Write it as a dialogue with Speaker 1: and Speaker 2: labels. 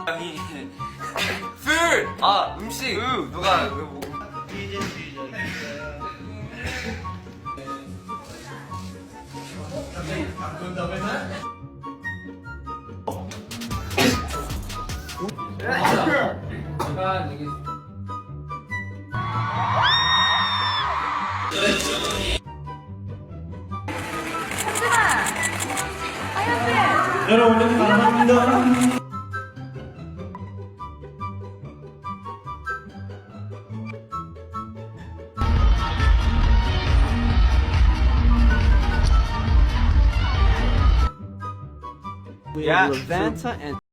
Speaker 1: 아니 술! 아 음식! 누가 뭐.
Speaker 2: 여러분 감사합니다.
Speaker 3: We have Levanta and